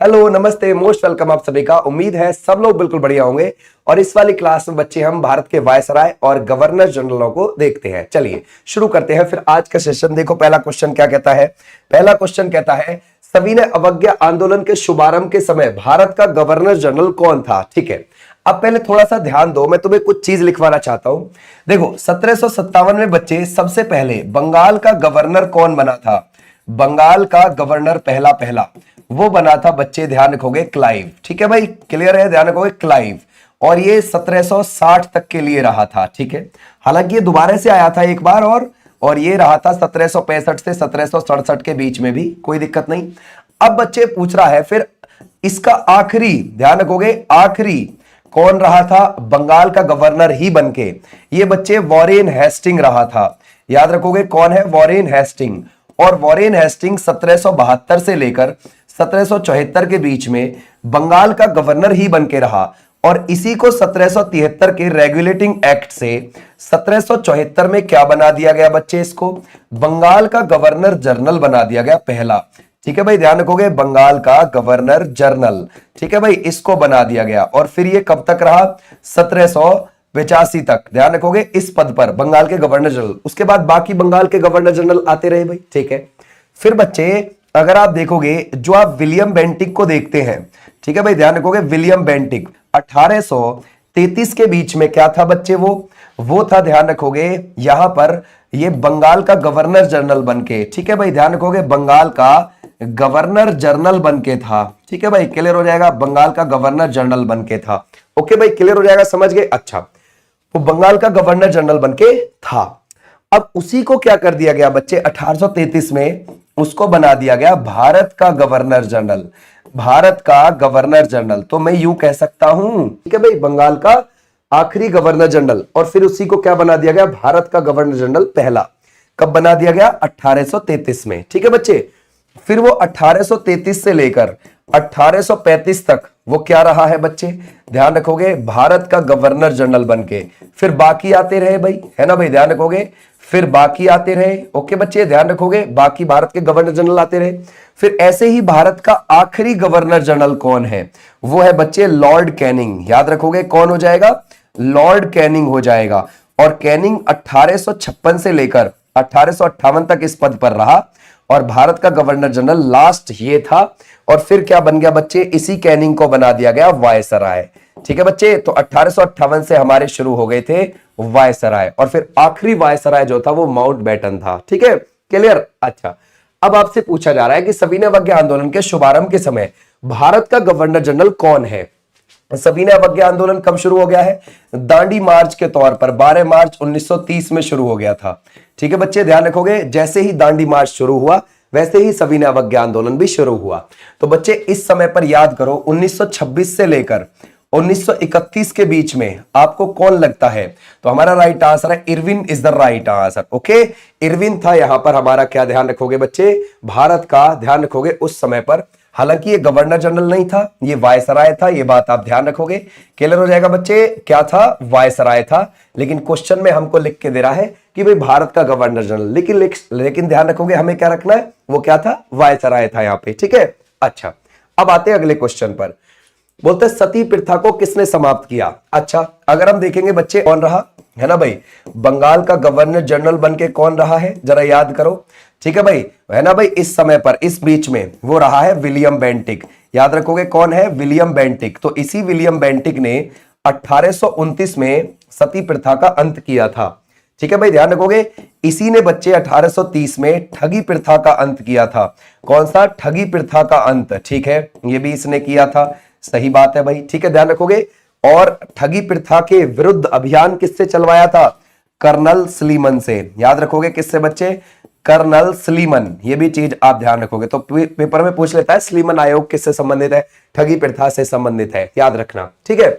Hello, नमस्ते, most welcome आप सभी का। उम्मीद है सब लोग बिल्कुल बढ़िया होंगे। और इस वाली क्लास में बच्चे हम भारत के वायसराय और गवर्नर जनरलों को देखते हैं। चलिए शुरू करते हैं फिर आज का सेशन। देखो पहला क्वेश्चन क्या कहता है। पहला क्वेश्चन कहता है सविनय अवज्ञा आंदोलन के शुभारंभ के समय भारत का गवर्नर जनरल कौन था। ठीक है, अब पहले थोड़ा सा ध्यान दो, मैं तुम्हें कुछ चीज लिखवाना चाहता हूं। देखो 1757 में बच्चे सबसे पहले बंगाल का गवर्नर कौन बना था। बंगाल का गवर्नर पहला पहला वो बना था बच्चे, ध्यान रखोगे, क्लाइव। ठीक है भाई, क्लियर है, ध्यान रखोगे, क्लाइव। और ये 1760 तक के लिए रहा था। ठीक है, हालांकि ये दोबारा से आया था एक बार और ये रहा था 1765 से 1767 के बीच में भी, कोई दिक्कत नहीं। अब बच्चे पूछ रहा है फिर इसका आखिरी, ध्यान रखोगे, आखिरी कौन रहा था बंगाल का गवर्नर ही बनके। ये बच्चे वॉरेन हेस्टिंग रहा था। याद रखोगे कौन है, वॉरेन हेस्टिंग। और वॉरेन हेस्टिंग 1772 से लेकर 1774 के बीच में बंगाल का गवर्नर ही बन के रहा। और इसी को 1773 के रेगुलेटिंग एक्ट से 1774 में क्या बना दिया गया बच्चे, इसको बंगाल का गवर्नर जनरल बना दिया गया पहला। ठीक है भाई, ध्यान रखोगे, बंगाल का गवर्नर जनरल। ठीक है भाई, इसको बना दिया गया। और फिर ये कब तक रहा, 1785 तक, ध्यान रखोगे, इस पद पर बंगाल के गवर्नर जनरल। उसके बाद बाकी बंगाल के गवर्नर जनरल आते रहे भाई। ठीक है, फिर बच्चे अगर आप देखोगे जो आप विलियम बेंटिक को देखते हैं, ठीक है भाई, ध्यान रखोगे, विलियम बेंटिक 1833 के बीच में क्या था बच्चे, वो था, ध्यान रखोगे, यहां पर ये बंगाल का गवर्नर जनरल बनके, ठीक है भाई, ध्यान रखोगे, बंगाल का गवर्नर जनरल बनके था। ठीक है भाई, क्लियर हो जाएगा, बंगाल का गवर्नर जनरल बनके था। ओके भाई, क्लियर हो जाएगा, समझ गए। अच्छा, वो बंगाल का गवर्नर जनरल बनके था। अब उसी को क्या कर दिया गया बच्चे, 1833 में उसको बना दिया गया भारत का गवर्नर जनरल। भारत का गवर्नर जनरल, तो मैं यूं कह सकता हूं, ठीक है भाई, बंगाल का आखिरी गवर्नर जनरल। और फिर उसी को क्या बना दिया गया, भारत का गवर्नर जनरल पहला। कब बना दिया गया, 1833 में। ठीक है बच्चे, फिर वो 1833 से लेकर 1835 तक वो क्या रहा है बच्चे, ध्यान रखोगे, भारत का गवर्नर जनरल बनके। फिर बाकी आते रहे भाई, है ना भाई, ध्यान रखोगे, फिर बाकी आते रहे। ओके बच्चे, ध्यान रखोगे, बाकी भारत के गवर्नर जनरल आते रहे। फिर ऐसे ही भारत का आखिरी गवर्नर जनरल कौन है, वो है बच्चे लॉर्ड कैनिंग। याद रखोगे कौन हो जाएगा, लॉर्ड कैनिंग हो जाएगा। और कैनिंग 1856 से लेकर 1858 तक इस पद पर रहा और भारत का गवर्नर जनरल लास्ट ये था। और फिर क्या बन गया बच्चे, इसी कैनिंग को बना दिया गया वायसराय। ठीक है बच्चे, तो 1858 से हमारे शुरू हो गए थे वायसराय, और फिर आखिरी वायसराय जो था वो माउंटबेटन था। ठीक है, क्लियर। अच्छा, अब आपसे पूछा जा रहा है कि सविनय अवज्ञा आंदोलन के शुभारंभ के समय भारत का गवर्नर जनरल कौन है। सविनय अवज्ञा आंदोलन कब शुरू हो गया है, दांडी मार्च के तौर पर 12 मार्च 1930 में शुरू हो गया था। ठीक है बच्चे, ध्यान रखोगे, जैसे ही दांडी मार्च शुरू हुआ वैसे ही सविनय अवज्ञा आंदोलन भी शुरू हुआ। तो बच्चे इस समय पर याद करो 1926 से लेकर 1931 के बीच में आपको कौन लगता है, तो हमारा राइट आंसर है Irwin is the right answer. Okay, Irwin था यहां पर हमारा, क्या ध्यान रखोगे बच्चे, भारत का, ध्यान रखोगे, उस समय पर। हालांकि ये गवर्नर जनरल नहीं था, ये वायसराय था, ये बात आप ध्यान रखोगे। क्लियर हो जाएगा बच्चे, क्या था, वायसराय था। लेकिन क्वेश्चन में हमको लिख के दे रहा है कि भाई भारत का गवर्नर जनरल, लेकिन ध्यान रखोगे हमें क्या रखना है, वो क्या था, वायसराय था यहाँ पे। ठीक है, अच्छा, अब आते हैं अगले क्वेश्चन पर। बोलते सती प्रथा को किसने समाप्त किया। अच्छा, अगर हम देखेंगे बच्चे कौन रहा, है ना भाई, बंगाल का गवर्नर जनरल बनके कौन रहा है, जरा याद करो। ठीक है भाई, है ना भाई, इस समय पर, इस बीच में वो रहा है विलियम बेंटिक। याद रखोगे कौन है, विलियम बेंटिक। तो इसी विलियम बेंटिक ने 1829 में सती प्रथा का अंत किया था। ठीक है भाई, ध्यान रखोगे, इसी ने बच्चे 1830 में ठगी प्रथा का अंत किया था। कौन सा, ठगी प्रथा का अंत। ठीक है, ये भी इसने किया था, सही बात है भाई। ठीक है, ध्यान रखोगे, और ठगी प्रथा के विरुद्ध अभियान किससे चलवाया था, कर्नल स्लीमन से। याद रखोगे किससे बच्चे, कर्नल स्लीमन। ये भी चीज आप ध्यान रखोगे, तो पेपर में पूछ लेता है स्लीमन आयोग किससे संबंधित है, ठगी प्रथा से संबंधित है, याद रखना। ठीक है,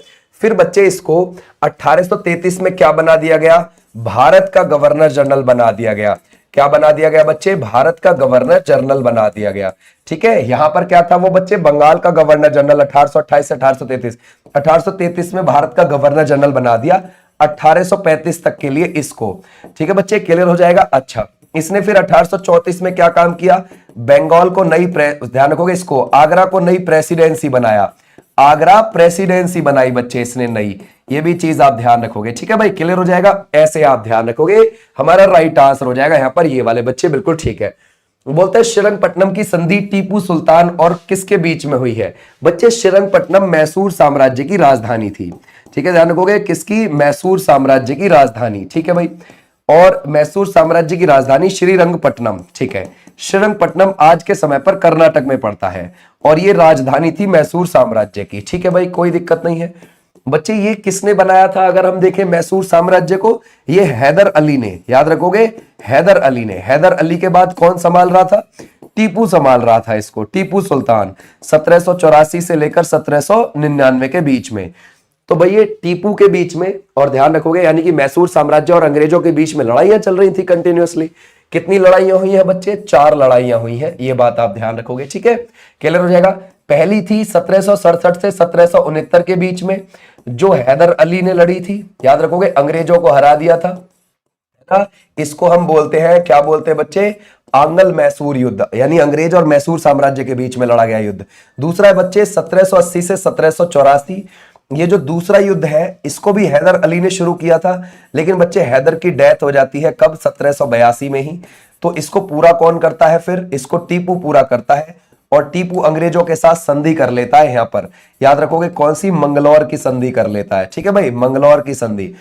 फिर बच्चे इसको 1833 में क्या बना दिया गया, भारत का गवर्नर जनरल बना दिया गया। क्या बना दिया गया बच्चे, भारत का गवर्नर जनरल बना दिया गया। ठीक है, यहां पर क्या था वो बच्चे, बंगाल का गवर्नर जनरल 1828 से 1833। 1833 में भारत का गवर्नर जनरल बना दिया, 1835 तक के लिए इसको। ठीक है बच्चे, क्लियर हो जाएगा। अच्छा, इसने फिर 1834 में क्या काम किया, बंगाल को नई ध्यान रखोगे इसको, आगरा को नई प्रेसिडेंसी बनाया, आगरा प्रेसिडेंसी बनाई बच्चे इसने नई, ये भी चीज आप ध्यान रखोगे। ठीक है भाई, क्लियर हो जाएगा, ऐसे आप ध्यान रखोगे, हमारा राइट आंसर हो जाएगा यहां पर ये वाले बच्चे, बिल्कुल ठीक है। बोलते हैं श्रीरंगपट्टनम की संधि टीपू सुल्तान और किसके बीच में हुई है बच्चे, श्रीरंगपट्टनम मैसूर साम्राज्य की राजधानी थी। ठीक है, ध्यान रखोगे किसकी, मैसूर साम्राज्य की राजधानी। ठीक है भाई, और मैसूर साम्राज्य की राजधानी श्रीरंगपट्टनम। ठीक है, श्रीरंगपट्टनम आज के समय पर कर्नाटक में पड़ता है और ये राजधानी थी मैसूर साम्राज्य की। ठीक है भाई, कोई दिक्कत नहीं है बच्चे। ये किसने बनाया था अगर हम देखें मैसूर साम्राज्य को, ये हैदर अली ने, याद रखोगे हैदर अली ने। हैदर अली के बाद कौन संभाल रहा था, टीपू संभाल रहा था इसको, टीपू सुल्तान 1784 से लेकर 1799 के बीच में। तो भाई ये टीपू के बीच में, और ध्यान रखोगे यानी कि मैसूर साम्राज्य और अंग्रेजों के बीच में लड़ाइयां चल रही थी कंटिन्यूअसली। कितनी लड़ाइयां हुई हैं बच्चे, 4 लड़ाइयां हुई हैं, ये बात आप ध्यान रखोगे। ठीक है, क्लियर हो जाएगा। पहली थी 1767 से 1769 के बीच में, जो हैदर अली ने लड़ी थी, याद रखोगे, अंग्रेजों को हरा दिया था। इसको हम बोलते हैं, क्या बोलते हैं बच्चे, आंगल मैसूर युद्ध, यानी अंग्रेज और मैसूर साम्राज्य के बीच में लड़ा गया युद्ध। दूसरा है बच्चे 1780 से 1784, ये जो दूसरा युद्ध है इसको भी हैदर अली ने शुरू किया था, लेकिन बच्चे हैदर की डेथ हो जाती है कब, 1782 में ही। तो इसको पूरा कौन करता है फिर, इसको टीपू पूरा करता है, और टीपू अंग्रेजों के साथ संधि कर लेता है। यहां पर याद रखोगे कौन सी, मंगलौर की संधि कर लेता है। ठीक है भाई, मंगलौर की संधि।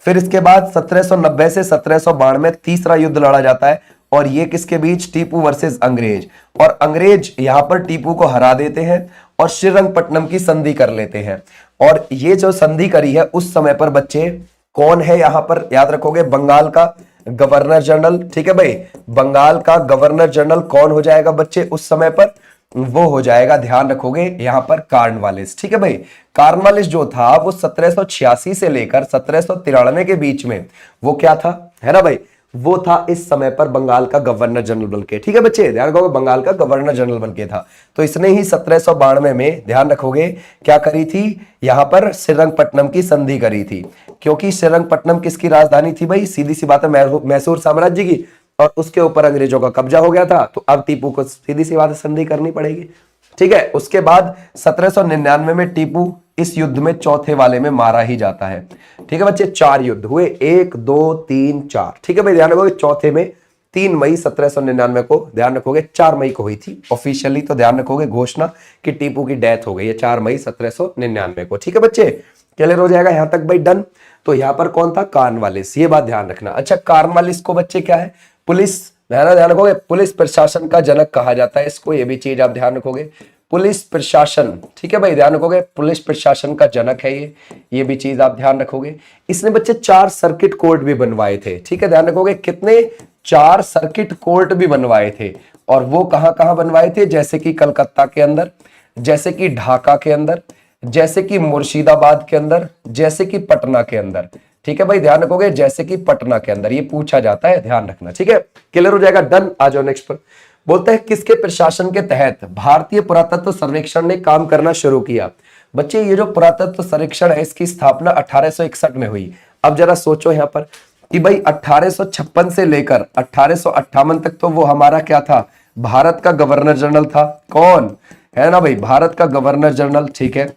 फिर इसके बाद 1790 से 1792 में तीसरा युद्ध लड़ा जाता है, और ये किसके बीच, टीपू वर्सेस अंग्रेज, और अंग्रेज यहां पर टीपू को हरा देते हैं और श्रीरंगपट्टनम की संधि कर लेते हैं। और ये जो संधि करी है उस समय पर बच्चे कौन है यहां पर, याद रखोगे, बंगाल का गवर्नर जनरल। ठीक है भाई, बंगाल का गवर्नर जनरल कौन हो जाएगा बच्चे उस समय पर, वो हो जाएगा, ध्यान रखोगे यहां पर, कार्नवालिस। ठीक है भाई, कार्नवालिस जो था वो 1786 से लेकर 1793 के बीच में वो क्या था, है ना भाई, वो था इस समय पर बंगाल का गवर्नर जनरल बन के। ठीक है बच्चे, ध्यान रखोगे, बंगाल का गवर्नर जनरल बन के था। तो इसने ही 1792 में, ध्यान रखोगे, क्या करी थी, यहां पर श्रीरंगपट्टनम की संधि करी थी, क्योंकि श्रीरंगपट्टनम किसकी राजधानी थी भाई, सीधी सी बात है, मैसूर साम्राज्य की, और उसके ऊपर अंग्रेजों का कब्जा हो गया था। तो अब टीपू को सीधी सी बात संधि करनी पड़ेगी। ठीक है, उसके बाद 1799 में टीपू इस युद्ध में चौथे वाले में मारा ही जाता है। ठीक है बच्चे, 4 युद्ध हुए, 1 2 3 4। ठीक है भाई, ध्यान रखोगे, चौथे में 3 मई 1799 को, ध्यान रखोगे 4 मई को हुई थी ऑफिशियली, तो ध्यान रखोगे घोषणा कि टीपू की डेथ हो गई है 4 मई 1799 को। ठीक है बच्चे, क्लियर हो जाएगा यहां तक भाई, डन। तो यहां पर कौन था, कार्नवालिस, ये बात ध्यान रखना। अच्छा, कार्नवालिस को बच्चे क्या है, पुलिस, ध्यान रखोगे, पुलिस प्रशासन का जनक कहा जाता है इसको, ये भी चीज आप ध्यान रखोगे, पुलिस प्रशासन। ठीक है भाई, ध्यान रखोगे, पुलिस प्रशासन का जनक है ये भी चीज आप ध्यान रखोगे। इसने बच्चे 4 सर्किट कोर्ट भी बनवाए थे। ठीक है, ध्यान रखोगे, कितने, 4 सर्किट कोर्ट भी बनवाए थे, और वो कहां कहां बनवाए थे, जैसे कि कलकत्ता के अंदर, जैसे कि ढाका के अंदर, जैसे कि मुर्शिदाबाद के अंदर, जैसे कि पटना के अंदर। ठीक है भाई, ध्यान रखोगे, जैसे कि पटना के अंदर, ये पूछा जाता है, ध्यान रखना। ठीक है, क्लियर हो जाएगा, डन। आ जाओ नेक्स्ट पर। बोलते हैं किसके प्रशासन के तहत भारतीय पुरातत्व सर्वेक्षण ने काम करना शुरू किया। बच्चे, ये जो पुरातत्व सर्वेक्षण है इसकी स्थापना 1861 में हुई। अब जरा सोचो यहां पर कि भाई 1856 से लेकर 1858 तक तो वो हमारा क्या था, भारत का गवर्नर जनरल था। कौन है ना भाई, भारत का गवर्नर जनरल। ठीक है,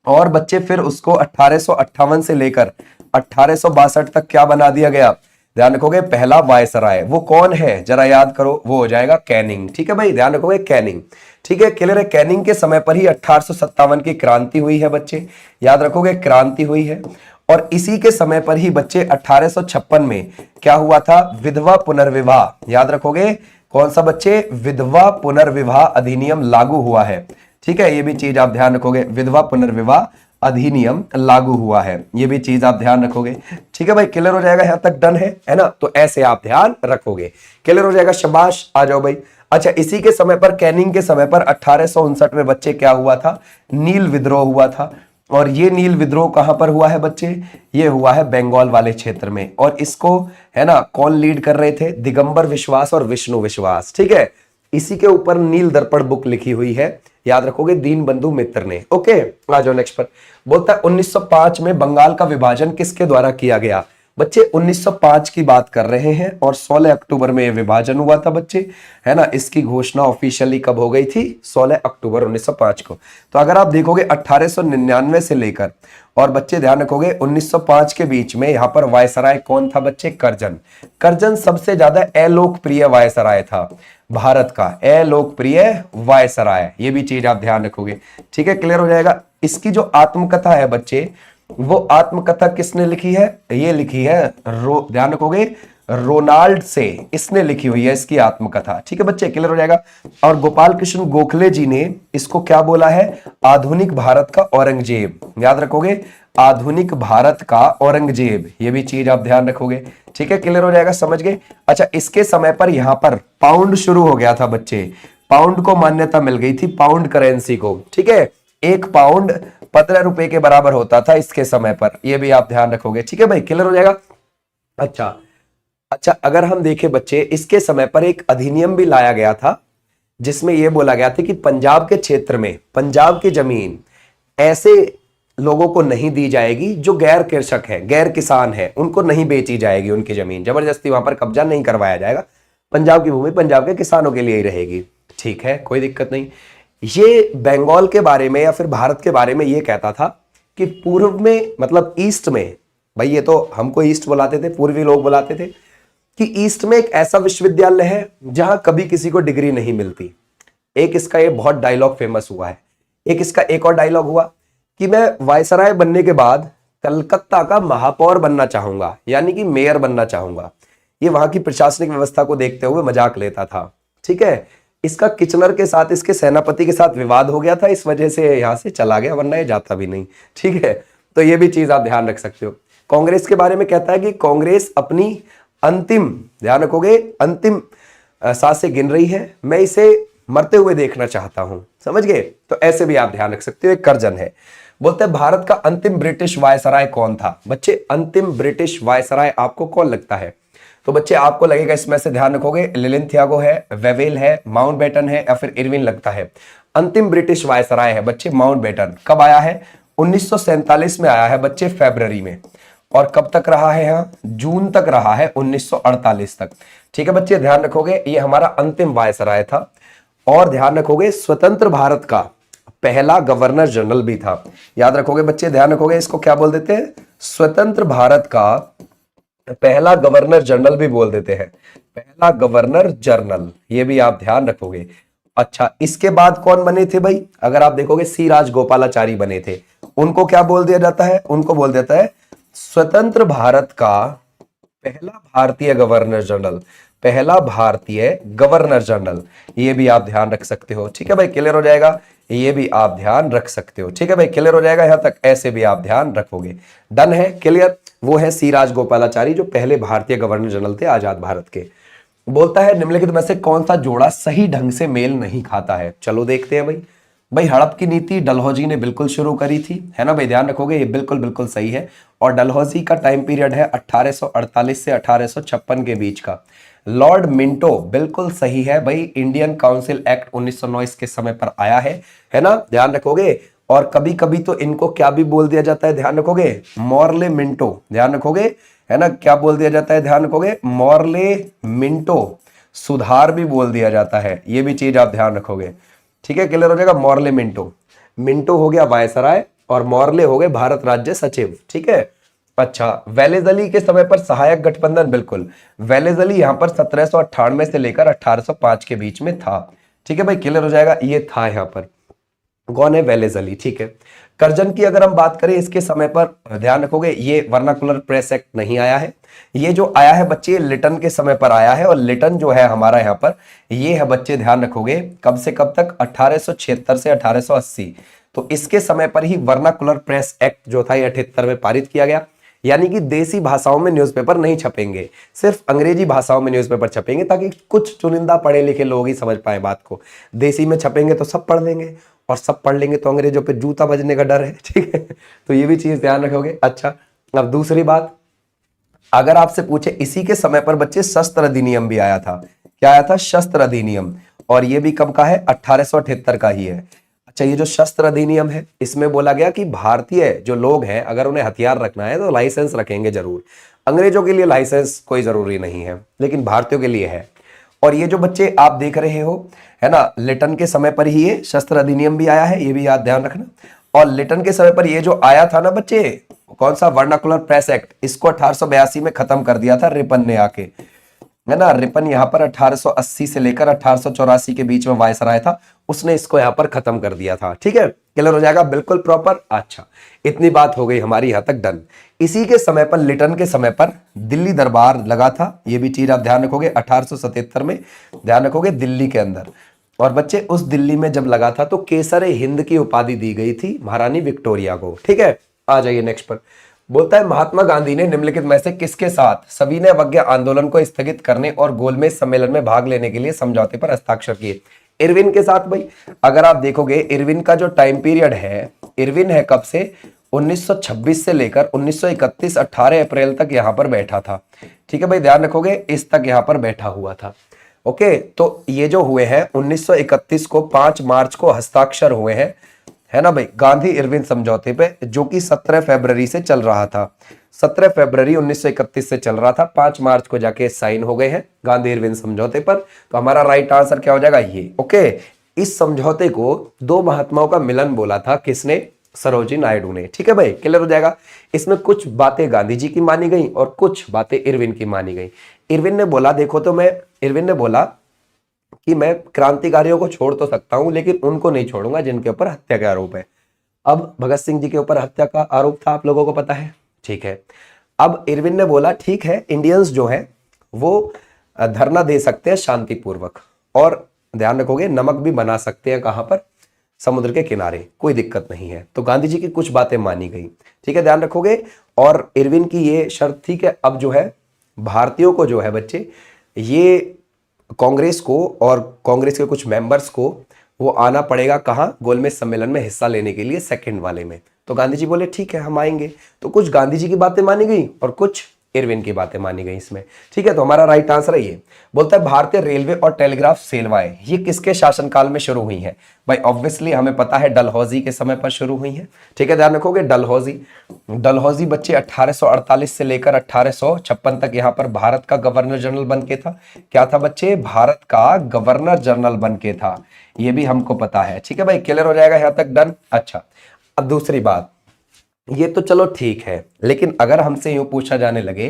और बच्चे फिर उसको 1858 से लेकर 1862 तक क्या बना दिया गया, ध्यान रखोगे, पहला वायसराय। वो कौन है जरा याद करो, वो हो जाएगा कैनिंग। ठीक है भाई, ध्यान रखोगे, कैनिंग। ठीक है, क्लियर है। कैनिंग के समय पर ही 1857 की क्रांति हुई है बच्चे, याद रखोगे, क्रांति हुई है। और इसी के समय पर ही बच्चे 1856 में क्या हुआ था, विधवा पुनर्विवाह, याद रखोगे, कौन सा बच्चे, विधवा पुनर्विवाह अधिनियम लागू हुआ है। ठीक है, ये भी चीज आप ध्यान रखोगे, विधवा पुनर्विवाह अधिनियम लागू हुआ है, ये भी चीज आप ध्यान रखोगे। ठीक है भाई, क्लियर हो जाएगा, यहां तक डन है ना। तो ऐसे आप ध्यान रखोगे, क्लियर हो जाएगा, शाबाश। आ जाओ भाई। अच्छा, इसी के समय पर, कैनिंग के समय पर 1859 में बच्चे क्या हुआ था, नील विद्रोह हुआ था। और ये नील विद्रोह कहां पर हुआ है बच्चे, ये हुआ है बंगाल वाले क्षेत्र में। और इसको है ना कौन लीड कर रहे थे, दिगंबर विश्वास और विष्णु विश्वास। ठीक है, इसी के ऊपर नील दर्पण बुक लिखी हुई है, याद रखोगे, दीनबंधु मित्र ने। ओके, आ जाओ नेक्स्ट पर। बोलता है 1905 में बंगाल का विभाजन किसके द्वारा किया गया। बच्चे 1905 की बात कर रहे हैं और 16 अक्टूबर में विभाजन हुआ था बच्चे, है ना। इसकी घोषणा ऑफिशियली कब हो गई थी? 16 अक्टूबर 1905 को। तो अगर आप देखोगे 1899 से लेकर और बच्चे ध्यान रखोगे 1905 के बीच में यहाँ पर वायसराय कौन था बच्चे? करजन। करजन सबसे ज्यादा अलोकप्रिय वायसराय था भारत का, अलोकप्रिय वायसराय, ये भी चीज आप ध्यान रखोगे, ठीक है, क्लियर हो जाएगा। इसकी जो आत्मकथा है बच्चे, वो आत्मकथा किसने लिखी है? ये लिखी है ध्यान रखोगे रोनाल्ड से, इसने लिखी हुई है इसकी आत्मकथा, ठीक है बच्चे, क्लियर हो जाएगा। और गोपाल कृष्ण गोखले जी ने इसको क्या बोला है? आधुनिक भारत का औरंगजेब, याद रखोगे, आधुनिक भारत का औरंगजेब, ये भी चीज आप ध्यान रखोगे, ठीक है, क्लियर हो जाएगा, समझ गए। अच्छा, इसके समय पर यहां पर पाउंड शुरू हो गया था बच्चे, पाउंड को मान्यता मिल गई थी, पाउंड करेंसी को, ठीक है। एक पाउंड 15 रुपए के बराबर होता था इसके समय पर, ये भी आप ध्यान रखोगे, ठीक है भाई, क्लियर हो जाएगा। अच्छा, अगर हम देखें बच्चे, इसके समय पर एक अधिनियम भी लाया गया था जिसमें यह बोला गया था कि पंजाब के क्षेत्र में, पंजाब की जमीन ऐसे लोगों को नहीं दी जाएगी जो गैर कृषक है, गैर किसान है, उनको नहीं बेची जाएगी उनकी जमीन, जबरदस्ती वहां पर कब्जा नहीं करवाया जाएगा, पंजाब की भूमि पंजाब के किसानों के लिए ही रहेगी, ठीक है, कोई दिक्कत नहीं। ये बंगाल के बारे में या फिर भारत के बारे में ये कहता था कि पूर्व में, मतलब ईस्ट में, भाई ये तो हमको ईस्ट बुलाते थे, पूर्वी लोग बुलाते थे, कि ईस्ट में एक ऐसा विश्वविद्यालय है जहां कभी किसी को डिग्री नहीं मिलती। एक इसका ये बहुत डायलॉग फेमस हुआ है। एक इसका एक और डायलॉग हुआ कि मैं वायसराय बनने के बाद कलकत्ता का महापौर बनना चाहूंगा, यानी कि मेयर बनना चाहूंगा। ये वहां की प्रशासनिक व्यवस्था को देखते हुए मजाक लेता था, ठीक है। इसका किचनर के साथ, इसके सेनापति के साथ विवाद हो गया था, इस वजह से यहां से चला गया, वरना ये जाता भी नहीं, ठीक है। तो ये भी चीज आप ध्यान रख सकते हो। कांग्रेस के बारे में कहता है कि कांग्रेस अपनी अंतिम, ध्यान रखोगे, अंतिम सांसें गिन रही है, मैं इसे मरते हुए देखना चाहता हूं, समझ गए। तो ऐसे भी आप ध्यान रख सकते हो। एक कर्जन है, बोलते हैं भारत का अंतिम ब्रिटिश वायसराय कौन था? बच्चे अंतिम ब्रिटिश वायसराय आपको कौन लगता है? तो बच्चे आपको लगेगा, इसमें से ध्यान रखोगे, लिलिंथियागो है, वेवेल है, माउंटबेटन है, या फिर इरविन लगता है। अंतिम ब्रिटिश वायसराय है बच्चे माउंटबेटन। कब आया है? 1947 में आया है बच्चे, फरवरी में। और कब तक रहा है यहाँ? जून तक रहा है, 1948 तक, ठीक है बच्चे, ध्यान रखोगे, ये हमारा अंतिम वायसराय था। और ध्यान रखोगे, स्वतंत्र भारत का पहला गवर्नर जनरल भी था, याद रखोगे बच्चे, ध्यान रखोगे, इसको क्या बोल देते हैं? स्वतंत्र भारत का पहला गवर्नर जनरल भी बोल देते हैं, पहला गवर्नर जनरल, ये भी आप ध्यान रखोगे। अच्छा, इसके बाद कौन बने थे भाई? अगर आप देखोगे, सी राजगोपालाचारी बने थे। उनको क्या बोल दिया जाता है? उनको बोल देता है स्वतंत्र भारत का पहला भारतीय गवर्नर जनरल, पहला भारतीय गवर्नर जनरल, ये भी आप ध्यान रख सकते हो, ठीक है भाई, क्लियर हो जाएगा, ये भी आप ध्यान रख सकते हो, ठीक है भाई, क्लियर हो जाएगा यहां तक, ऐसे भी आप ध्यान रखोगे, डन है, क्लियर। वो है सी राजगोपालाचारी, जो पहले भारतीय गवर्नर जनरल थे आजाद भारत के। बोलता है निम्नलिखित में से कौन सा जोड़ा सही ढंग से मेल नहीं खाता है? चलो देखते हैं भाई। भाई हड़प की नीति डलहौजी ने बिल्कुल शुरू करी थी, है ना भाई, ध्यान रखोगे, ये बिल्कुल बिल्कुल सही है। और डलहौजी का टाइम पीरियड है 1848 से 1856 के बीच का। लॉर्ड मिंटो बिल्कुल सही है भाई, इंडियन काउंसिल एक्ट 1909 के समय पर आया है ना, ध्यान रखोगे। और कभी कभी तो इनको क्या भी बोल दिया जाता है, ध्यान रखोगे, मॉर्ले मिंटो, ध्यान रखोगे, है ना, क्या बोल दिया जाता है, ध्यान रखोगे, मॉर्ले मिंटो सुधार भी बोल दिया जाता है, ये भी चीज आप ध्यान रखोगे, ठीक है, क्लियर हो जाएगा। मॉर्ले मिंटो, मिंटो हो गया वायसराय और मॉर्ले हो गए भारत राज्य सचिव, ठीक है। अच्छा, वेलेजली के समय पर सहायक गठबंधन, बिल्कुल वेलेजली यहां पर 1798 से लेकर 1805 के बीच में था, ठीक है भाई, क्लियर हो जाएगा, ये था यहां पर, कौन है? वेलेजली, ठीक है। कर्जन की अगर हम बात करें, इसके समय पर ध्यान रखोगे, ये वर्नाकुलर प्रेस एक्ट नहीं आया है, ये जो आया है बच्चे लिटन के समय पर आया है। और लिटन जो है हमारा यहाँ पर, ये है बच्चे, ध्यान रखोगे, कब से कब तक? 1876 से 1880। तो इसके समय पर ही वर्नाकुलर प्रेस एक्ट जो था, ये 78 में पारित किया गया, यानी कि देसी भाषाओं में न्यूज़पेपर नहीं छपेंगे, सिर्फ अंग्रेजी भाषाओं में न्यूज़पेपर छपेंगे, ताकि कुछ चुनिंदा पढ़े लिखे लोग ही समझ पाए बात को। देसी में छपेंगे तो सब पढ़ लेंगे, और सब पढ़ लेंगे तो अंग्रेजों पे जूता बजने का डर है, ठीक है, तो ये भी चीज ध्यान रखोगे। अच्छा, अब दूसरी बात, अगर आपसे पूछे, इसी के समय पर बच्चे शस्त्र अधिनियम भी आया था। क्या आया था? शस्त्र अधिनियम। और ये भी कब का है? 1878 का ही है। अच्छा, ये जो शस्त्र अधिनियम है इसमें बोला गया कि भारतीय जो लोग हैं अगर उन्हें हथियार रखना है तो लाइसेंस रखेंगे जरूर। अंग्रेजों के लिए लाइसेंस कोई जरूरी नहीं है, लेकिन भारतीयों के लिए है। और ये जो बच्चे आप देख रहे हो, है ना, लिटन के समय पर ही ये शस्त्र अधिनियम भी आया है, ये भी याद ध्यान रखना। और लिटन के समय पर ये जो आया था ना बच्चे, कौन सा, वर्नाकुलर प्रेस एक्ट, इसको 1882 में खत्म कर दिया था रिपन ने आके, है ना। रिपन यहाँ पर 1880 से लेकर 1884 के बीच में वायसराय था, उसने इसको यहाँ पर खत्म कर दिया था। ठीक है, क्लियर हो जाएगा बिल्कुल प्रॉपर। अच्छा, इतनी बात हो गई हमारी यहाँ तक डन। इसी के समय पर, लिटन के समय पर दिल्ली दरबार लगा था, ये भी चीज आप ध्यान रखोगे, 1877 में, ध्यान रखोगे, दिल्ली के अंदर। और बच्चे उस दिल्ली में जब लगा था तो केसर हिंद की उपाधि दी गई थी महारानी विक्टोरिया को। ठीक है, आ जाइए नेक्स्ट पर। बोलता है महात्मा गांधी ने निम्नलिखित में से किसके साथ सविनय अवज्ञा आंदोलन को स्थगित करने और गोलमेज सम्मेलन में भाग लेने के लिए समझौते पर हस्ताक्षर किए? इरविन के साथ। भाई अगर आप देखोगे इरविन का जो टाइम पीरियड है, इरविन है कब से, 1926 से लेकर 1931, 18 अप्रैल तक यहां पर बैठा था। ठीक है भाई, ध्यान रखोगे, इस तक यहां पर बैठा हुआ था। ओके, तो ये जो हुए हैं 1931 को 5 मार्च को हस्ताक्षर हुए हैं, है ना भाई, गांधी इरविन समझौते पे, जो कि 17 फरवरी से चल रहा था। 17 फरवरी 1931 से चल रहा था, 5 मार्च को जाके साइन हो गए हैं गांधी इरविन समझौते पर। तो हमारा राइट आंसर क्या हो जाएगा, ये। ओके, इस समझौते को दो महात्माओं का मिलन बोला था, किसने, सरोजिनी नायडू ने। ठीक है भाई, क्लियर हो जाएगा। इसमें कुछ बातें गांधी जी की मानी गई और कुछ बातें इरविन की मानी गई। इरविन ने बोला, देखो तो इरविन ने बोला कि मैं क्रांतिकारियों को छोड़ तो सकता हूं लेकिन उनको नहीं छोड़ूंगा जिनके ऊपर हत्या का आरोप है। अब भगत सिंह जी के ऊपर हत्या का आरोप था, आप लोगों को पता है। ठीक है, अब इरविन ने बोला ठीक है, इंडियंस जो है वो धरना दे सकते हैं शांतिपूर्वक, और ध्यान रखोगे नमक भी बना सकते हैं, कहां पर, समुद्र के किनारे, कोई दिक्कत नहीं है। तो गांधी जी की कुछ बातें मानी गई। ठीक है, ध्यान रखोगे। और इरविन की ये शर्त थी कि अब जो है भारतीयों को जो है बच्चे, ये कांग्रेस को और कांग्रेस के कुछ मेंबर्स को वो आना पड़ेगा, कहां, गोलमेज सम्मेलन में हिस्सा लेने के लिए, सेकंड वाले में। तो गांधी जी बोले ठीक है हम आएंगे। तो कुछ गांधी जी की बातें मानी गई और कुछ इरविन की बातें मानी गई इसमें। ठीक है, तो हमारा राइट आंसर है ये। बोलता है भारतीय रेलवे और टेलीग्राफ सेवाएं ये किसके शासनकाल में शुरू हुई हैं? भाई ऑब्वियसली हमें पता है डलहौजी के समय पर शुरू हुई है। ठीक है, ध्यान रखोगे, डलहौजी बच्चे 1848 से लेकर 1856 तक यहाँ पर भारत का गवर्नर जनरल बन के था। क्या था बच्चे, भारत का गवर्नर जनरल बन के था, ये भी हमको पता है। ठीक है भाई, क्लियर हो जाएगा यहाँ तक, डन। अच्छा, अब दूसरी बात, ये तो चलो ठीक है, लेकिन अगर हमसे यूं पूछा जाने लगे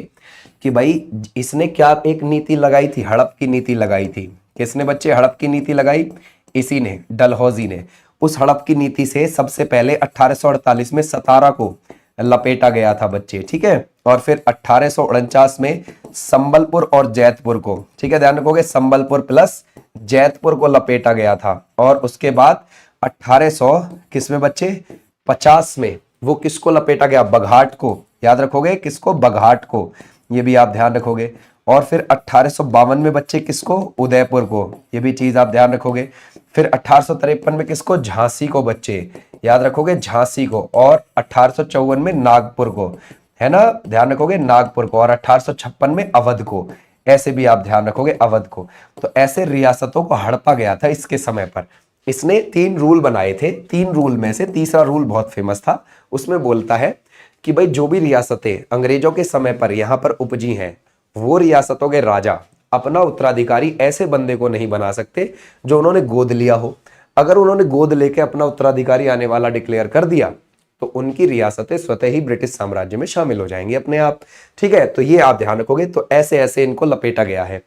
कि भाई इसने क्या एक नीति लगाई थी, हड़प की नीति लगाई थी। किसने बच्चे हड़प की नीति लगाई? इसी ने, डलहौजी ने। उस हड़प की नीति से सबसे पहले 1848 में सतारा को लपेटा गया था बच्चे। ठीक है, और फिर 1849 में संबलपुर और जैतपुर को, ठीक है ध्यान रखोगे, संबलपुर प्लस जैतपुर को लपेटा गया था। और उसके बाद 1800 किसमें बच्चे, 50 में वो किसको लपेटा गया, बघाट को, याद रखोगे, किसको, बघाट को, ये भी आप ध्यान रखोगे। और फिर 1852 में बच्चे किसको, उदयपुर को, ये भी चीज आप ध्यान रखोगे। फिर 1853 में किसको, झांसी को बच्चे, याद रखोगे, झांसी को। और 1854 में नागपुर को, है ना, ध्यान रखोगे, नागपुर को। और 1856 में अवध को, ऐसे भी आप ध्यान रखोगे, अवध को। तो ऐसे रियासतों को हड़पा गया था इसके समय पर। इसने 3 रूल बनाए थे, 3 रूल में से तीसरा रूल बहुत फेमस था। उसमें बोलता है कि भाई जो भी रियासतें अंग्रेजों के समय पर यहां पर उपजी हैं, वो रियासतों के राजा अपना उत्तराधिकारी ऐसे बंदे को नहीं बना सकते जो उन्होंने गोद लिया हो। अगर उन्होंने गोद लेके अपना उत्तराधिकारी आने वाला डिक्लेयर कर दिया तो उनकी रियासतें स्वतः ही ब्रिटिश साम्राज्य में शामिल हो जाएंगी अपने आप। ठीक है, तो ये आप ध्यान रखोगे। तो ऐसे ऐसे इनको लपेटा गया है।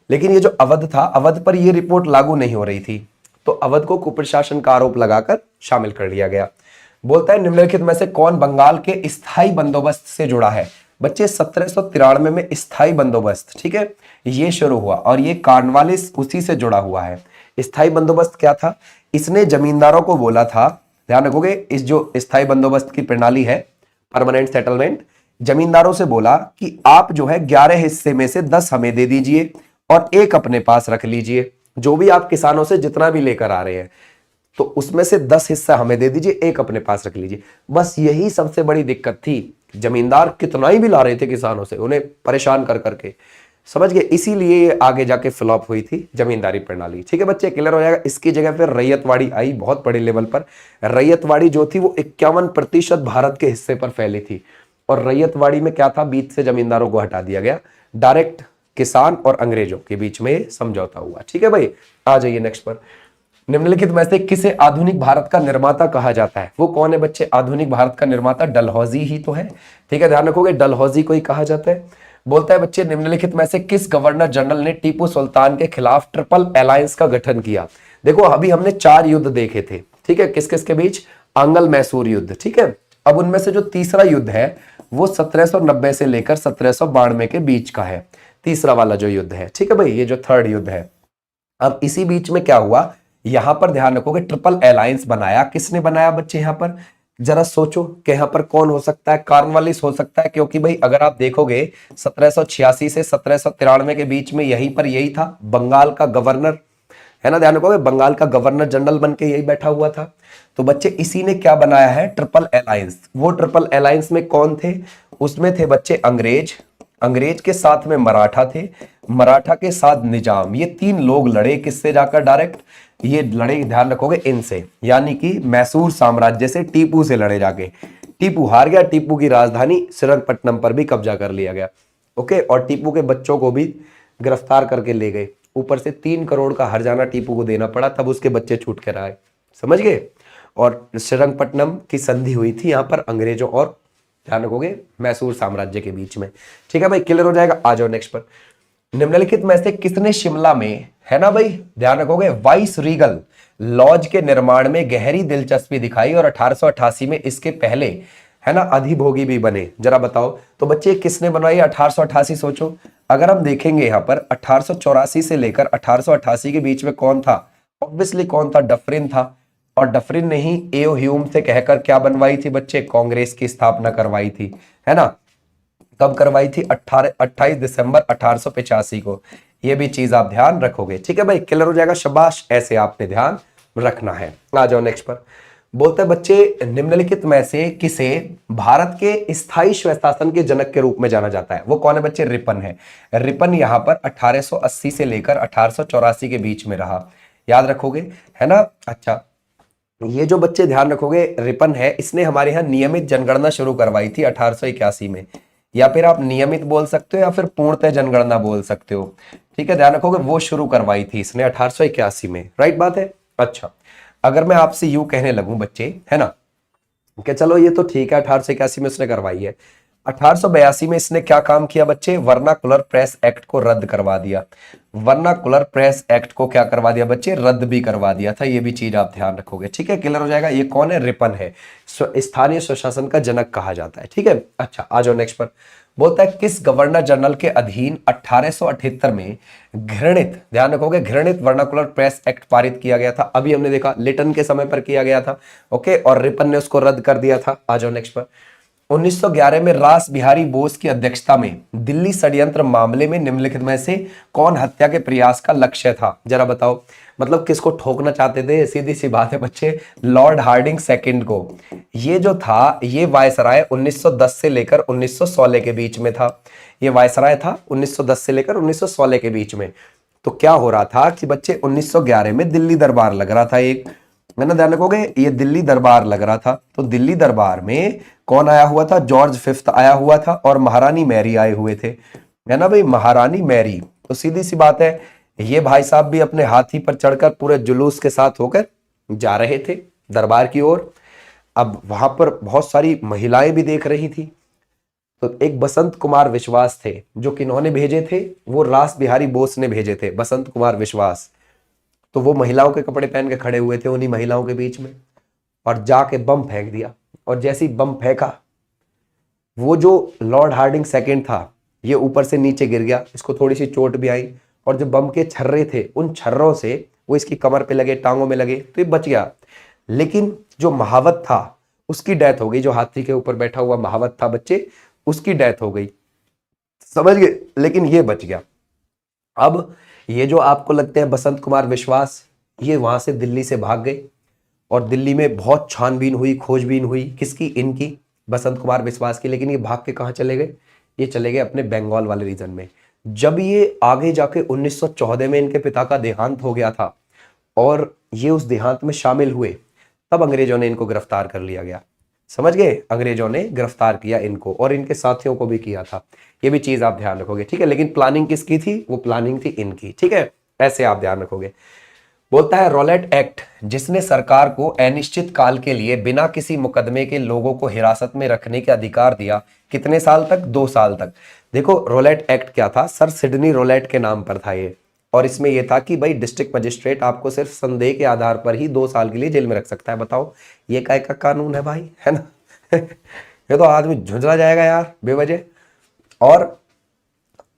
लेकिन ये जो अवध था, अवध पर ये रिपोर्ट लागू नहीं हो रही थी, तो अवध को कुप्रशासन का आरोप लगाकर शामिल कर लिया गया। बोलता है निम्नलिखित में से कौन बंगाल के स्थायी बंदोबस्त से जुड़ा है? बच्चे 1793 में स्थायी बंदोबस्त, ठीक है, ये शुरू हुआ और ये कॉर्नवालिस उसी से जुड़ा हुआ है। स्थायी बंदोबस्त क्या था? इसने जमींदारों को बोला था, ध्यान रखोगे, इस जो स्थायी बंदोबस्त की प्रणाली है, परमानेंट सेटलमेंट, जमींदारों से बोला कि आप जो है 11 हिस्से में से 10 हमें दे दीजिए और 1 अपने पास रख लीजिए। जो भी आप किसानों से जितना भी लेकर आ रहे हैं तो उसमें से 10 हिस्सा हमें दे दीजिए, 1 अपने पास रख लीजिए। बस यही सबसे बड़ी दिक्कत थी। जमींदार कितना ही भी ला रहे थे किसानों से, उन्हें परेशान कर करके, समझ गए, इसीलिए ये आगे जाके फ्लॉप हुई थी जमींदारी प्रणाली। ठीक है बच्चे, क्लियर हो जाएगा। इसकी जगह फिर रैयतवाड़ी आई बहुत बड़े लेवल पर। रैयतवाड़ी जो थी वो 51% भारत के हिस्से पर फैली थी। और रैयतवाड़ी में क्या था, बीच से जमींदारों को हटा दिया गया, डायरेक्ट किसान और अंग्रेजों के बीच में समझौता हुआ। ठीक है भाई, आ जाइए नेक्स्ट पर। निम्नलिखित में से किसे आधुनिक भारत का निर्माता कहा जाता है? वो कौन है बच्चे आधुनिक भारत का निर्माता? डलहौजी ही तो है। ठीक है, ध्यान रखोगे, डलहौजी को ही कहा जाता है। बोलता है बच्चे, निम्नलिखित में से किस गवर्नर जनरल ने टीपू सुल्तान के खिलाफ ट्रिपल अलायंस का गठन किया? देखो अभी हमने 4 युद्ध देखे थे, ठीक है, किस किस के बीच? आंगल मैसूर युद्ध। ठीक है, अब उनमें से जो तीसरा युद्ध है वो 1790 से लेकर 1792 के बीच का है, तीसरा वाला जो युद्ध है। ठीक है भाई, ये जो थर्ड युद्ध है। अब इसी बीच में क्या हुआ, यहां पर ध्यान रखोगे, ट्रिपल अलायंस बनाया। किसने बनाया बच्चे? यहां पर जरा सोचो कि यहां पर कौन हो सकता है? कॉर्नवालिस हो सकता है, क्योंकि भाई अगर आप देखोगे 1786 से 1793 के बीच में यहीं पर यही था बंगाल का गवर्नर, है ना, ध्यान रखोगे, बंगाल का गवर्नर जनरल बन के यही बैठा हुआ था। तो बच्चे इसी ने क्या बनाया है? Triple alliance. वो ट्रिपल अलायंस में कौन थे? उसमें थे बच्चे अंग्रेज, अंग्रेज के साथ में मराठा थे, मराठा के साथ निजाम। ये 3 लोग लड़े, किससे जाकर? डायरेक्ट ये लड़े, ध्यान रखोगे, इनसे, यानी कि मैसूर साम्राज्य से, टीपू से लड़े जाके। टीपू हार गया, टीपू की राजधानी श्रीरंगपट्टनम पर भी कब्जा कर लिया गया। ओके, और टीपू के बच्चों को भी गिरफ्तार करके ले गए। ऊपर से 3 करोड़ का हर्जाना टीपू को देना पड़ा, तब उसके बच्चे छूट कर आए। समझ गए? और श्रीरंगपट्टनम की संधि हुई थी यहां पर अंग्रेजों और, ध्यान रखोगे, मैसूर साम्राज्य के बीच में। ठीक है भाई, क्लियर हो जाएगा। आ जाओ नेक्स्ट पर। निम्नलिखित में से किसने शिमला में, है ना भाई, ध्यान रखोगे, वाइस रीगल लॉज के निर्माण में गहरी दिलचस्पी दिखाई और 1888 में इसके पहले, है ना, अधिभोगी भी बने? जरा बताओ तो बच्चे किसने बनवाई 1888? सोचो, अगर हम देखेंगे यहां पर 1884 से लेकर 1888 के बीच में कौन था? ऑब्वियसली कौन था? डफरिन था। और डफरिन ने ही एओ ह्यूम से कहकर क्या बनवाई थी बच्चे? कांग्रेस की स्थापना करवाई थी, है ना। कब करवाई थी? 28 दिसंबर 1885 को। ये भी चीज आप ध्यान रखोगे। ठीक है भाई, क्लियर हो जाएगा। शाबाश, ऐसे आपने ध्यान रखना है। आ जाओ नेक्स्ट पर। बोलते हैं बच्चे, निम्नलिखित में से किसे भारत के स्थायी स्वशासन के जनक के रूप में जाना जाता है? वो कौन है बच्चे? रिपन है। रिपन यहां पर 1880 से लेकर 1884 के बीच में रहा, याद रखोगे, है ना। अच्छा, ये जो बच्चे ध्यान रखोगे रिपन है, इसने हमारे यहाँ नियमित जनगणना शुरू करवाई थी 1881 में, या फिर आप नियमित बोल सकते हो या फिर पूर्णतः जनगणना बोल सकते हो। ठीक है, ध्यान रखोगे, वो शुरू करवाई थी इसने 1881 में। राइट बात है। अच्छा, अगर मैं आपसे यूं कहने लगूं बच्चे, है ना, कि चलो ये तो ठीक है 1881 में उसने करवाई है, 1882 में इसने क्या काम किया बच्चे? वर्नाकुलर प्रेस एक्ट को रद्द करवा दिया। वर्नाकुलर प्रेस एक्ट को क्या करवा दिया बच्चे? रद्द भी करवा दिया था। ये भी चीज आप ध्यान रखोगे। ठीक है, क्लियर हो जाएगा। ये कौन है? रिपन है, स्थानीय स्वशासन का जनक कहा जाता है। ठीक है, अच्छा, आ जाओ नेक्स्ट पर। बोलता है किस गवर्नर जनरल के अधीन 1878 में घृणित, ध्यान रखोगे, घृणित वर्नाकुलर प्रेस एक्ट पारित किया गया था? अभी हमने देखा लिटन के समय पर किया गया था। ओके, और रिपन ने उसको रद्द कर दिया था। आ जाओ नेक्स्ट पर। 1911 में रास बिहारी बोस की अध्यक्षता में दिल्ली षड्यंत्र मामले में निम्नलिखित में से कौन हत्या के प्रयास का लक्ष्य था? जरा बताओ, मतलब किसको ठोकना चाहते थे? सीधी सी बात है बच्चे, लॉर्ड हार्डिंग सेकंड को। ये जो था, ये वायसराय 1910 से लेकर 1916 के बीच में था। ये वायसराय था 1910 से लेकर 1916 के बीच में। तो क्या हो रहा था कि बच्चे 1911 में दिल्ली दरबार लग रहा था एक, है ना, ध्यान रखोगे, ये दिल्ली दरबार लग रहा था। तो दिल्ली दरबार में कौन आया हुआ था? जॉर्ज फिफ्थ आया हुआ था और महारानी मैरी आए हुए थे, है ना भाई, महारानी मैरी। तो सीधी सी बात है, ये भाई साहब भी अपने हाथी पर चढ़कर पूरे जुलूस के साथ होकर जा रहे थे दरबार की ओर। अब वहां पर बहुत सारी महिलाएं भी देख रही थी। तो एक बसंत कुमार विश्वास थे, जो किन्होंने भेजे थे? वो रास बिहारी बोस ने भेजे थे, बसंत कुमार विश्वास। तो वो महिलाओं के कपड़े पहन के खड़े हुए थे उन्हीं महिलाओं के बीच में, और जाके बम फेंक दिया। और जैसे ही बम फेंका, वो जो लॉर्ड हार्डिंग सेकंड था, ये ऊपर से नीचे गिर गया, इसको थोड़ी सी चोट भी आई। और जो बम के छर्रे थे, उन छर्रों से वो इसकी कमर पे लगे, टांगों में लगे, तो ये बच गया। लेकिन जो महावत था उसकी डेथ हो गई, जो हाथी के ऊपर बैठा हुआ महावत था बच्चे, उसकी डेथ हो गई, समझ गए, लेकिन ये बच गया। अब ये जो आपको लगते हैं बसंत कुमार विश्वास, ये वहां से दिल्ली से भाग गए, और दिल्ली में बहुत छानबीन हुई, खोजबीन हुई, किसकी? इनकी, बसंत कुमार विश्वास की। लेकिन ये भाग के कहाँ चले गए? ये चले गए अपने बंगाल वाले रीजन में। जब ये आगे जाके 1914 में इनके पिता का देहांत हो गया था और ये उस देहांत में शामिल हुए, तब अंग्रेजों ने इनको गिरफ्तार कर लिया गया। समझ गए, अंग्रेजों ने गिरफ्तार किया इनको और इनके साथियों को भी किया था। ये भी चीज आप ध्यान रखोगे, ठीक है। लेकिन प्लानिंग किसकी थी? वो प्लानिंग थी इनकी, ठीक है, ऐसे आप ध्यान रखोगे। बोलता है रॉलेट एक्ट, जिसने सरकार को अनिश्चित काल के लिए बिना किसी मुकदमे के लोगों को हिरासत में रखने के अधिकार दिया। कितने साल तक? 2 साल तक। देखो रॉलेट एक्ट क्या था? सर सिडनी रॉलेट के नाम पर था ये, और इसमें यह था कि भाई डिस्ट्रिक्ट मजिस्ट्रेट आपको सिर्फ संदेह के आधार पर ही 2 साल के लिए जेल में रख सकता है। बताओ ये काय का कानून है भाई, है ना? ये तो आदमी झुंझला जाएगा यार बेवजह। और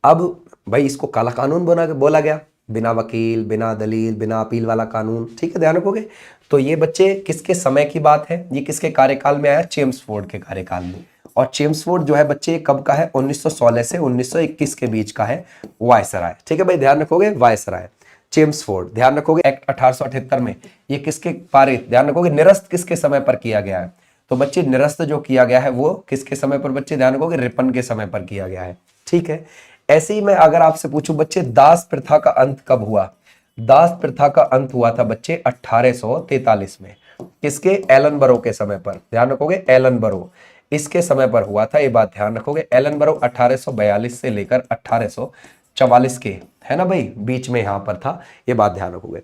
अब भाई इसको काला कानून बोला गया, बिना वकील, बिना दलील, बिना अपील वाला कानून, ठीक है, ध्यान रखोगे। तो ये बच्चे किसके समय की बात है? ये किसके कार्यकाल में आया? चेम्सफोर्ड के कार्यकाल में। और चेम्सफोर्ड जो है बच्चे कब का है? 1916 से 1921 के बीच का है वायसराय, ठीक है भाई, ध्यान रखोगे, वायसराय चेम्सफोर्ड। ध्यान रखोगे एक्ट 1878 में ये किसके पारित? ध्यान रखोगे निरस्त किसके समय पर किया गया है? तो बच्चे निरस्त जो किया गया है वो किसके समय पर? बच्चे ध्यान रखोगे रिपन के समय पर किया गया है, ठीक है। ऐसे ही मैं अगर आपसे पूछूं बच्चे दास प्रथा का अंत कब हुआ? दास प्रथा का अंत हुआ था बच्चे 1843 में। किसके? एलन बरो के समय पर। ध्यान रखोगे एलन बरो इसके समय पर हुआ था, ये बात ध्यान रखोगे। एलन बरो 1842 से लेकर 1844 के, है ना भाई, बीच में यहां पर था, ये बात ध्यान रखोगे।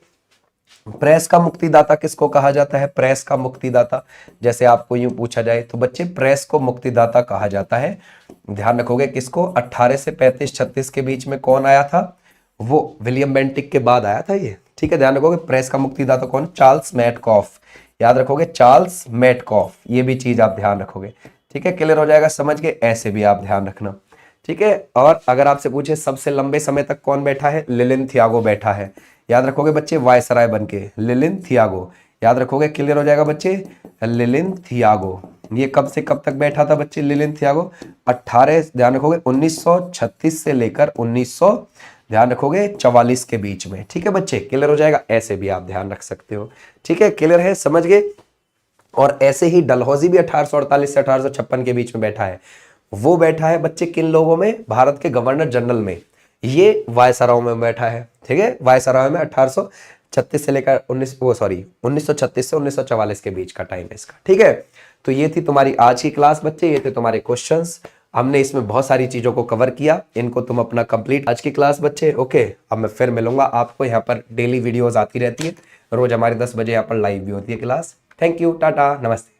प्रेस का मुक्तिदाता किसको कहा जाता है? प्रेस का मुक्तिदाता, जैसे आपको यूं पूछा जाए तो बच्चे प्रेस को मुक्तिदाता कहा जाता है। ध्यान रखोगे किसको? 18 से 35-36 के बीच में कौन आया था? वो विलियम बेंटिक के बाद आया था ये, ठीक है, ध्यान रखोगे। प्रेस का मुक्तिदाता कौन? चार्ल्स मेटकॉफ, याद रखोगे चार्ल्स मेटकॉफ, ये भी चीज आप ध्यान रखोगे, ठीक है, क्लियर हो जाएगा, समझ के ऐसे भी आप ध्यान रखना, ठीक है। और अगर आपसे पूछे सबसे लंबे समय तक कौन बैठा है? लिलिन थियागो बैठा है, याद रखोगे बच्चे, वायसराय बनके, लिलिन थियागो, याद रखोगे, क्लियर हो जाएगा बच्चे, लिलिन थियागो। ये कब से कब तक बैठा था बच्चे लिलिन थियागो? 18, ध्यान रखोगे 1936 से लेकर 1900, ध्यान रखोगे 44 के बीच में, ठीक है बच्चे, क्लियर हो जाएगा, ऐसे भी आप ध्यान रख सकते हो, ठीक है, क्लियर है, समझ गए। और ऐसे ही डलहौजी भी 1848 से 1856 के बीच में बैठा है। वो बैठा है बच्चे किन लोगों में? भारत के गवर्नर जनरल में। ये वायसराय में बैठा है, ठीक है, वायसराय में 1836 से लेकर 1936 से 1944 के बीच का टाइम है इसका, ठीक है। तो ये थी तुम्हारी आज की क्लास बच्चे, ये थे तुम्हारे क्वेश्चंस। हमने इसमें बहुत सारी चीजों को कवर किया, इनको तुम अपना कंप्लीट आज की क्लास बच्चे, ओके। अब मैं फिर मिलूंगा आपको, यहाँ पर डेली वीडियोज आती रहती है, रोज हमारे 10 बजे यहाँ पर लाइव भी होती है क्लास। थैंक यू, टाटा, नमस्ते।